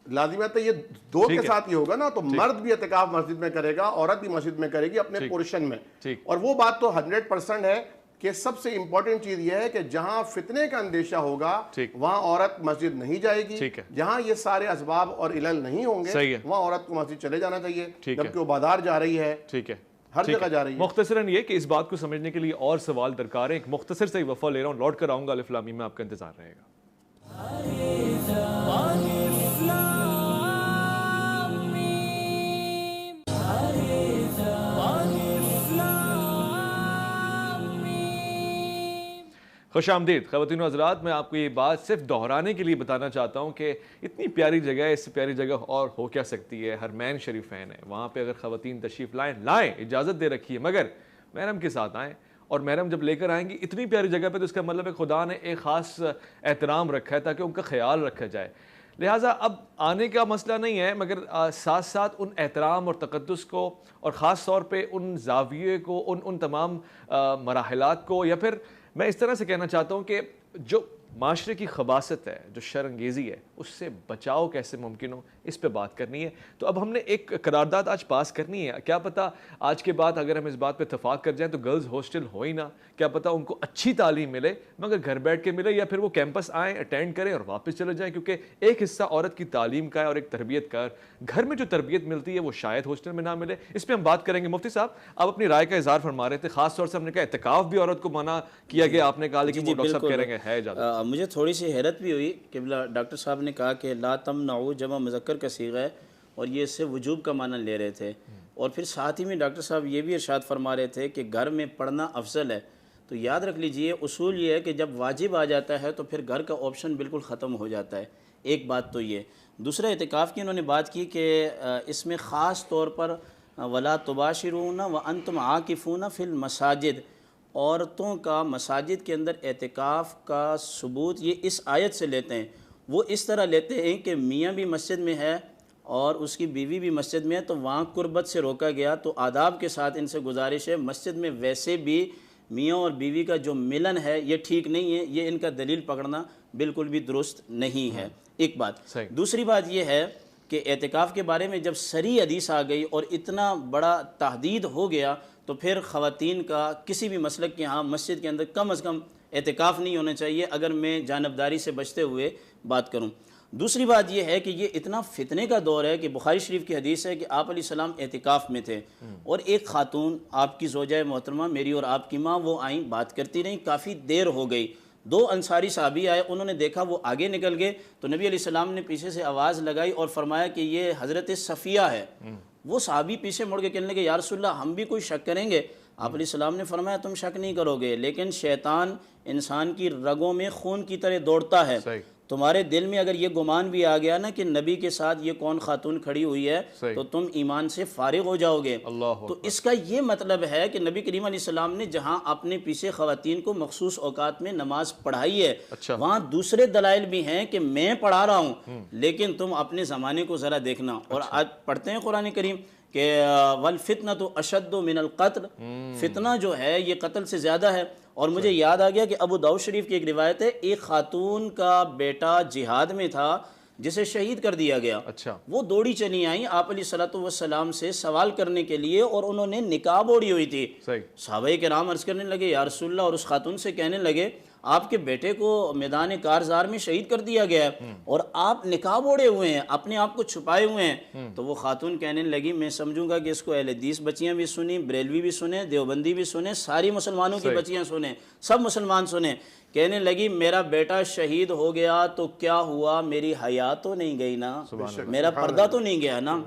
لازمیت یہ 2 کے ساتھ یہ ہوگا نا، تو مرد بھی اعتکاف مسجد میں کرے گا، عورت بھی مسجد میں کرے گی اپنے پورشن میں۔ اور وہ بات تو 100% ہے کہ سب سے امپورٹنٹ چیز یہ ہے کہ جہاں فتنے کا اندیشہ ہوگا وہاں عورت مسجد نہیں جائے گی، جہاں یہ سارے اسباب اور علل نہیں ہوں گے وہاں عورت کو مسجد چلے جانا چاہیے، جبکہ وہ بازار جا رہی ہے، ہر جگہ جا رہی ہے۔ مختصراً یہ کہ اس بات کو سمجھنے کے لیے اور سوال درکار ہے، ایک مختصر سے وقفہ لے رہا ہوں، لوٹ کر آؤں گا، الف لام میم میں آپ کا انتظار رہے گا۔ خوش آمدید خواتین و حضرات، میں آپ کو یہ بات صرف دہرانے کے لیے بتانا چاہتا ہوں کہ اتنی پیاری جگہ ہے، اس سے پیاری جگہ اور ہو کیا سکتی ہے۔ حرمین شریفین ہے، وہاں پہ اگر خواتین تشریف لائیں، اجازت دے رکھی ہے، مگر محرم کے ساتھ آئیں اور محرم جب لے کر آئیں گی اتنی پیاری جگہ پہ تو اس کا مطلب ہے خدا نے ایک خاص احترام رکھا ہے تاکہ ان کا خیال رکھا جائے. لہٰذا اب آنے کا مسئلہ نہیں ہے، مگر ساتھ ساتھ ان احترام اور تقدس کو، اور خاص طور پہ ان زاویے کو، ان تمام مراحلات کو، یا پھر میں اس طرح سے کہنا چاہتا ہوں کہ جو معاشرے کی خباثت ہے، جو شر انگیزی ہے، اس سے بچاؤ کیسے ممکن ہو، اس پہ بات کرنی ہے. تو اب ہم نے ایک قرارداد آج پاس کرنی ہے. کیا پتہ آج کے بعد اگر ہم اس بات پہ اتفاق کر جائیں تو گرلز ہاسٹل ہو ہی نہ. کیا پتہ ان کو اچھی تعلیم ملے مگر گھر بیٹھ کے ملے، یا پھر وہ کیمپس آئیں، اٹینڈ کریں اور واپس چلے جائیں. کیونکہ ایک حصہ عورت کی تعلیم کا ہے اور ایک تربیت کا. گھر میں جو تربیت ملتی ہے وہ شاید ہاسٹل میں نہ ملے. اس پہ ہم بات کریں گے. مفتی صاحب آپ اپنی رائے کا اظہار فرما رہے تھے، خاص طور سے ہم نے کہا اعتکاف بھی عورت کو منع کیا گیا. آپ نے کہا لیکن وہ ڈاکٹر صاحب کہہ رہے ہیں ہے اجازت. مجھے تھوڑی سی حیرت بھی ہوئی کہ ڈاکٹر صاحب نے کہا کہ لا تمنعوا جمع مذکر کا صیغہ ہے اور یہ اس سے وجوب کا معنی لے رہے تھے، اور پھر ساتھ ہی میں ڈاکٹر صاحب یہ بھی ارشاد فرما رہے تھے کہ گھر میں پڑھنا افضل ہے. تو یاد رکھ لیجئے اصول یہ ہے کہ جب واجب آ جاتا ہے تو پھر گھر کا آپشن بالکل ختم ہو جاتا ہے. ایک بات تو یہ. دوسرا اعتکاف کی انہوں نے بات کی کہ اس میں خاص طور پر ولا تباشرون وانتم عاکفون فی المساجد، عورتوں کا مساجد کے اندر اعتکاف کا ثبوت یہ اس آیت سے لیتے ہیں. وہ اس طرح لیتے ہیں کہ میاں بھی مسجد میں ہے اور اس کی بیوی بھی مسجد میں ہے تو وہاں قربت سے روکا گیا. تو آداب کے ساتھ ان سے گزارش ہے، مسجد میں ویسے بھی میاں اور بیوی کا جو ملن ہے یہ ٹھیک نہیں ہے، یہ ان کا دلیل پکڑنا بالکل بھی درست نہیں ہے. ایک بات. دوسری بات یہ ہے کہ اعتکاف کے بارے میں جب صریح حدیث آ گئی اور اتنا بڑا تحدید ہو گیا تو پھر خواتین کا کسی بھی مسلک کے ہاں مسجد کے اندر کم از کم اعتکاف نہیں ہونا چاہیے، اگر میں جانبداری سے بچتے ہوئے بات کروں. دوسری بات یہ ہے کہ یہ اتنا فتنے کا دور ہے کہ بخاری شریف کی حدیث ہے کہ آپ علیہ السلام اعتکاف میں تھے اور ایک خاتون آپ کی زوجہ محترمہ میری اور آپ کی ماں وہ آئیں، بات کرتی رہیں، کافی دیر ہو گئی. 2 انصاری صحابی آئے، انہوں نے دیکھا وہ آگے نکل گئے تو نبی علیہ السلام نے پیچھے سے آواز لگائی اور فرمایا کہ یہ حضرت صفیہ ہے. وہ صحابی پیچھے مڑ کے کہنے لگے یا رسول اللہ ہم بھی کوئی شک کریں گے؟ آپ علیہ السلام نے فرمایا تم شک نہیں کرو گے، لیکن شیطان انسان کی رگوں میں خون کی طرح دوڑتا ہے. تمہارے دل میں اگر یہ گمان بھی آ گیا نا کہ نبی کے ساتھ یہ کون خاتون کھڑی ہوئی ہے تو تم ایمان سے فارغ ہو جاؤ گے. تو اس کا یہ مطلب ہے کہ نبی کریم علیہ السلام نے جہاں اپنے پیچھے خواتین کو مخصوص اوقات میں نماز پڑھائی ہے وہاں دوسرے دلائل بھی ہیں کہ میں پڑھا رہا ہوں لیکن تم اپنے زمانے کو ذرا دیکھنا. اور آج پڑھتے ہیں قرآن کریم کہ والفتنۃ اشد من القتل، فتنہ جو ہے یہ قتل سے زیادہ ہے. اور مجھے یاد آ گیا کہ ابو داؤد شریف کی ایک روایت ہے، ایک خاتون کا بیٹا جہاد میں تھا جسے شہید کر دیا گیا. وہ دوڑی چلی آئیں آپ علیہ الصلوۃ والسلام سے سوال کرنے کے لیے اور انہوں نے نقاب اوڑھی ہوئی تھی. صحابہ کرام عرض کرنے لگے یا رسول اللہ، اور اس خاتون سے کہنے لگے آپ کے بیٹے کو میدان کارزار میں شہید کر دیا گیا ہے اور آپ نقاب اوڑھے ہوئے ہیں، اپنے آپ کو چھپائے ہوئے ہیں. تو وہ خاتون کہنے لگی میں سمجھوں گا کہ اس کو اہل حدیث بچیاں بھی سنیں، بریلوی بھی سنیں، دیوبندی بھی سنیں، ساری مسلمانوں کی بچیاں سنیں، سب مسلمان سنیں. کہنے لگی میرا بیٹا شہید ہو گیا تو کیا ہوا، میری حیا تو نہیں گئی نا، میرا پردہ تو نہیں گیا نا.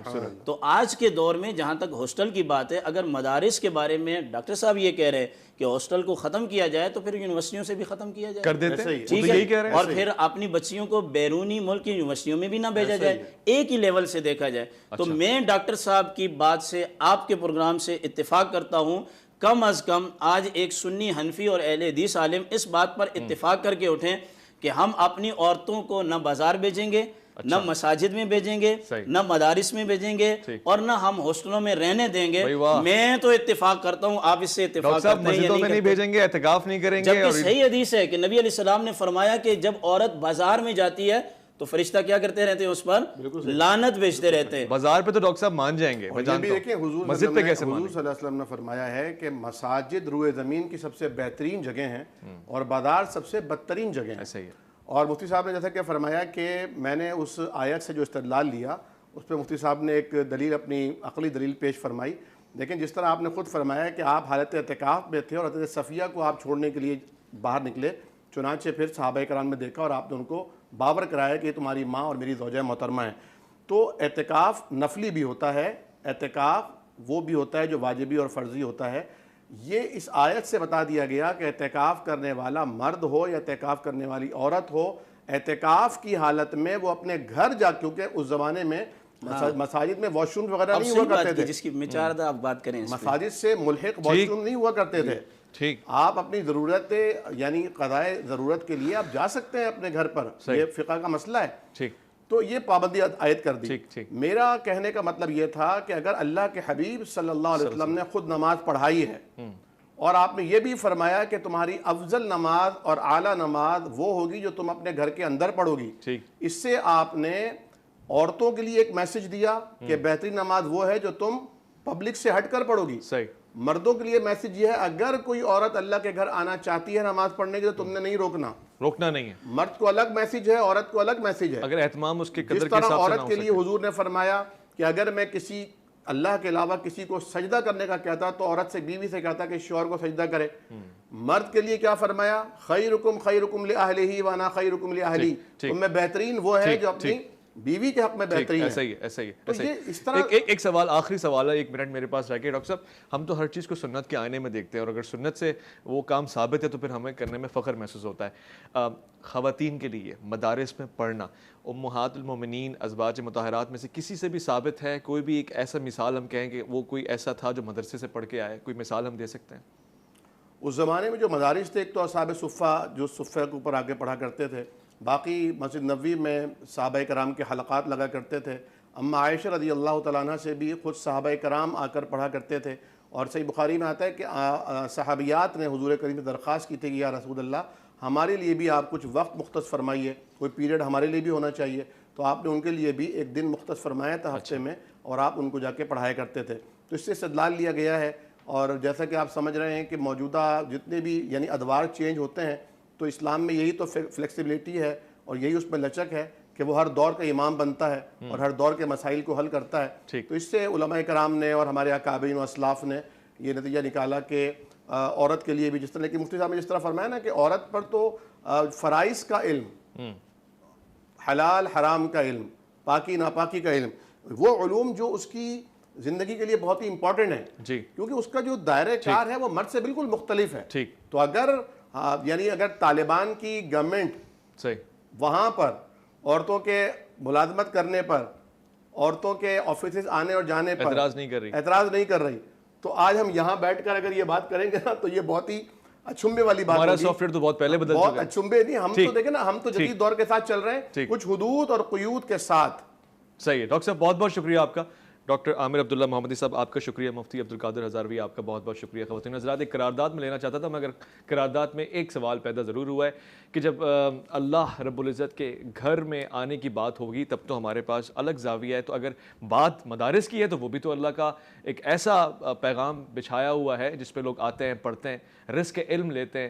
تو آج کے دور میں جہاں تک ہاسٹل کی بات ہے، اگر مدارس کے بارے میں ڈاکٹر صاحب یہ کہہ رہے ہیں کہ ہاسٹل کو ختم کیا جائے تو پھر یونیورسٹیوں سے بھی ختم کیا جائے، کر دیتے ٹھیک ہے، اور پھر اپنی بچیوں کو بیرونی ملک کی یونیورسٹیوں میں بھی نہ بھیجا جائے، ایک ہی لیول سے دیکھا جائے. تو میں ڈاکٹر صاحب کی بات سے آپ کے پروگرام سے اتفاق کرتا ہوں. کم از کم آج ایک سنی حنفی اور اہل حدیث عالم اس بات پر اتفاق کر کے اٹھیں کہ ہم اپنی عورتوں کو نہ بازار بھیجیں گے، نہ مساجد میں بھیجیں گے، نہ مدارس میں بھیجیں گے، اور نہ ہم ہاسٹلوں میں رہنے دیں گے. میں تو اتفاق کرتا ہوں، آپ اس سے اتفاق کرتے ہیں؟ مسجدوں میں نہیں بھیجیں گے، اعتکاف نہیں کریں گے. جبکہ صحیح حدیث ہے کہ نبی علیہ السلام نے فرمایا کہ جب عورت بازار میں جاتی ہے تو فرشتہ کیا کرتے رہتے ہیں؟ اس پر لعنت بھیجتے رہتے ہیں. بازار پہ تو ڈاکٹر صاحب مان جائیں گے، مسجد پہ کیسے مانیں؟ حضور صلی اللہ علیہ وسلم نے فرمایا ہے کہ مساجد روئے زمین کی سب سے بہترین جگہ ہیں اور بازار سب سے بدترین جگہ ہیں. ایسا ہی ہے. اور مفتی صاحب نے جیسا کہ فرمایا کہ میں نے اس آیت سے جو استدلال لیا اس پہ مفتی صاحب نے ایک دلیل، اپنی عقلی دلیل پیش فرمائی. لیکن جس طرح آپ نے خود فرمایا کہ آپ حالت اعتکاف میں تھے اور حضرت صفیہ کو آپ چھوڑنے کے لیے باہر نکلے، چنانچہ پھر صحابہ کرام نے دیکھا اور آپ نے ان کو باور کرایا کہ یہ تمہاری ماں اور میری زوجہ محترمہ ہیں. تو اعتکاف نفلی بھی ہوتا ہے، اعتکاف وہ بھی ہوتا ہے جو واجبی اور فرضی ہوتا ہے. یہ اس آیت سے بتا دیا گیا کہ اعتکاف کرنے والا مرد ہو یا اعتکاف کرنے والی عورت ہو، اعتکاف کی حالت میں وہ اپنے گھر جا، کیونکہ اس زمانے میں مساجد میں واش روم وغیرہ نہیں ہوا کرتے تھے، جس کی میں چاہ رہا تھا آپ بات کریں، مساجد سے ملحق واش روم نہیں ہوا کرتے تھے. ٹھیک آپ اپنی ضرورت یعنی قضائے ضرورت کے لیے آپ جا سکتے ہیں اپنے گھر پر، یہ فقہ کا مسئلہ ہے. ٹھیک تو یہ پابندی عائد کر دی. ٹھیک میرا کہنے کا مطلب یہ تھا کہ اگر اللہ کے حبیب صلی اللہ علیہ وسلم نے خود نماز پڑھائی ہے اور آپ نے یہ بھی فرمایا کہ تمہاری افضل نماز اور اعلیٰ نماز وہ ہوگی جو تم اپنے گھر کے اندر پڑھو گی، ٹھیک اس سے آپ نے عورتوں کے لیے ایک میسج دیا کہ بہترین نماز وہ ہے جو تم پبلک سے ہٹ کر پڑھو گی. صحیح. مردوں کے لیے میسج یہ ہے اگر کوئی عورت اللہ کے گھر آنا چاہتی ہے نماز پڑھنے کے تو تم نے نہیں روکنا نہیں ہے. مرد کو الگ میسج ہے، عورت کو الگ میسج ہے. اگر اہتمام اس کے قدر جس کے طرح حساب سے عورت کے لیے حضور نے فرمایا کہ اگر میں کسی اللہ کے علاوہ کسی کو سجدہ کرنے کا کہتا تو عورت سے بیوی سے کہتا کہ شوہر کو سجدہ کرے. مرد کے لیے کیا فرمایا؟ خیرکم لأہلہ وانا خیرکم لأہلی. تم میں بہترین وہ ہے جو اپنی بیوی کے حق میں بہترین ہے. ایسا ہی تو یہ اس طرح ایک سوال، آخری سوال ہے، 1 منٹ میرے پاس رہ کے. ڈاکٹر صاحب ہم تو ہر چیز کو سنت کے آئینے میں دیکھتے ہیں اور اگر سنت سے وہ کام ثابت ہے تو پھر ہمیں کرنے میں فخر محسوس ہوتا ہے. خواتین کے لیے مدارس میں پڑھنا، امہات المومنین ازواج مطہرات میں سے کسی سے بھی ثابت ہے؟ کوئی بھی ایک ایسا مثال ہم کہیں کہ وہ کوئی ایسا تھا جو مدرسے سے پڑھ کے آئے، کوئی مثال ہم دے سکتے ہیں؟ اس زمانے میں جو مدارس تھے، ایک تو اصحاب صفہ جو صفہ کے اوپر آگے پڑھا کرتے تھے، باقی مسجد نبوی میں صحابہ کرام کے حلقات لگا کرتے تھے. اما عائشہ رضی اللہ تعالیٰ عنہ سے بھی خود صحابہ کرام آ کر پڑھا کرتے تھے. اور صحیح بخاری میں آتا ہے کہ صحابیات نے حضور کریم سے درخواست کی تھی کہ یا رسول اللہ ہمارے لیے بھی آپ کچھ وقت مختص فرمائیے، کوئی پیریڈ ہمارے لیے بھی ہونا چاہیے. تو آپ نے ان کے لیے بھی ایک دن مختص فرمایا تھا ہفتے میں اور آپ ان کو جا کے پڑھایا کرتے تھے. تو اس سے استدلال لیا گیا ہے. اور جیسا کہ آپ سمجھ رہے ہیں کہ موجودہ جتنے بھی یعنی ادوار چینج ہوتے ہیں تو اسلام میں یہی تو فلیکسیبلٹی ہے اور یہی اس میں لچک ہے کہ وہ ہر دور کا امام بنتا ہے اور ہر دور کے مسائل کو حل کرتا ہے. تو اس سے علماء کرام نے اور ہمارے اکابرین و اسلاف نے یہ نتیجہ نکالا کہ عورت کے لیے بھی، جس طرح کہ مفتی صاحب نے جس طرح فرمایا نا کہ عورت پر تو فرائض کا علم، حلال حرام کا علم، پاکی ناپاکی کا علم، وہ علوم جو اس کی زندگی کے لیے بہت ہی امپورٹنٹ ہے کیونکہ اس کا جو دائرہ کار ہے وہ مرد سے بالکل مختلف ہے. تو اگر یعنی اگر طالبان کی گورنمنٹ وہاں پر عورتوں کے ملازمت کرنے پر، عورتوں کے آفیسز آنے اور جانے پر اعتراض نہیں کر رہی تو آج ہم یہاں بیٹھ کر اگر یہ بات کریں گے نا تو یہ بہت ہی اچھمبے والی بات ہوگی. ہمارا سافٹ ویئر تو بہت پہلے بدل چکا ہے. بہت اچھمبے نہیں، ہم تو دیکھیں نا، ہم تو جدید دور کے ساتھ چل رہے ہیں، کچھ حدود اور قیود کے ساتھ. صحیح ہے. ڈاکٹر صاحب بہت بہت شکریہ آپ کا. ڈاکٹر عامر عبداللہ محمدی صاحب آپ کا شکریہ. مفتی عبدالقادر ہزاروی آپ کا بہت بہت شکریہ. خواتین حضرات، ایک قرارداد میں لینا چاہتا تھا مگر قرارداد میں ایک سوال پیدا ضرور ہوا ہے کہ جب اللہ رب العزت کے گھر میں آنے کی بات ہوگی تب تو ہمارے پاس الگ زاویہ ہے، تو اگر بات مدارس کی ہے تو وہ بھی تو اللہ کا ایک ایسا پیغام بچھایا ہوا ہے جس پہ لوگ آتے ہیں، پڑھتے ہیں، رزق علم لیتے ہیں،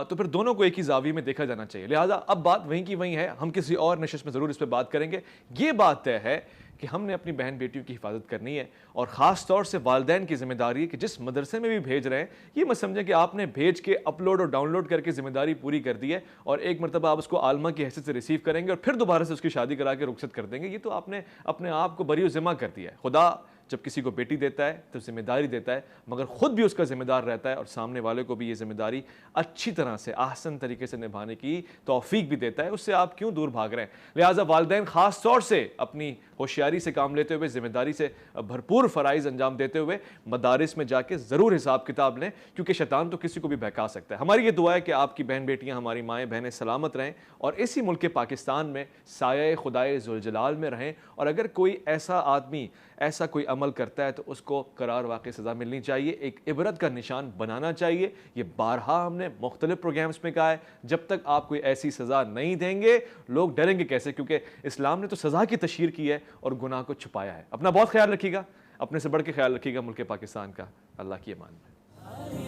تو پھر دونوں کو ایک ہی زاویے میں دیکھا جانا چاہیے. لہٰذا اب بات وہیں کی وہیں ہے. ہم کسی اور نشست میں ضرور اس پہ بات کریں گے. یہ بات طے ہے کہ ہم نے اپنی بہن بیٹیوں کی حفاظت کرنی ہے اور خاص طور سے والدین کی ذمہ داری ہے کہ جس مدرسے میں بھی بھیج رہے ہیں یہ مت سمجھیں کہ آپ نے بھیج کے اپلوڈ اور ڈاؤن لوڈ کر کے ذمہ داری پوری کر دی ہے اور ایک مرتبہ آپ اس کو عالمہ کی حیثیت سے ریسیو کریں گے اور پھر دوبارہ سے اس کی شادی کرا کے رخصت کر دیں گے. یہ تو آپ نے اپنے آپ کو بری و ذمہ کر دیا ہے. خدا جب کسی کو بیٹی دیتا ہے تو ذمہ داری دیتا ہے مگر خود بھی اس کا ذمہ دار رہتا ہے اور سامنے والے کو بھی یہ ذمہ داری اچھی طرح سے احسن طریقے سے نبھانے کی توفیق بھی دیتا ہے. اس سے آپ کیوں دور بھاگ رہے ہیں؟ لہٰذا والدین خاص طور سے اپنی ہوشیاری سے کام لیتے ہوئے، ذمہ داری سے بھرپور فرائض انجام دیتے ہوئے مدارس میں جا کے ضرور حساب کتاب لیں کیونکہ شیطان تو کسی کو بھی بہکا سکتا ہے. ہماری یہ دعا ہے کہ آپ کی بہن بیٹیاں، ہماری مائیں بہنیں سلامت رہیں اور اسی ملک پاکستان میں سایہ خدائے ذوالجلال میں رہیں. اور اگر کوئی ایسا آدمی ایسا کوئی عمل کرتا ہے تو اس کو قرار واقع سزا ملنی چاہیے، ایک عبرت کا نشان بنانا چاہیے. یہ بارہا ہم نے مختلف پروگرامز میں کہا ہے جب تک آپ کوئی ایسی سزا نہیں دیں گے لوگ ڈریں گے کیسے، کیونکہ اسلام نے تو سزا کی تشہیر کی ہے اور گناہ کو چھپایا ہے. اپنا بہت خیال رکھیے گا، اپنے سے بڑھ کے خیال رکھیے گا ملک پاکستان کا. اللہ کی امان میں.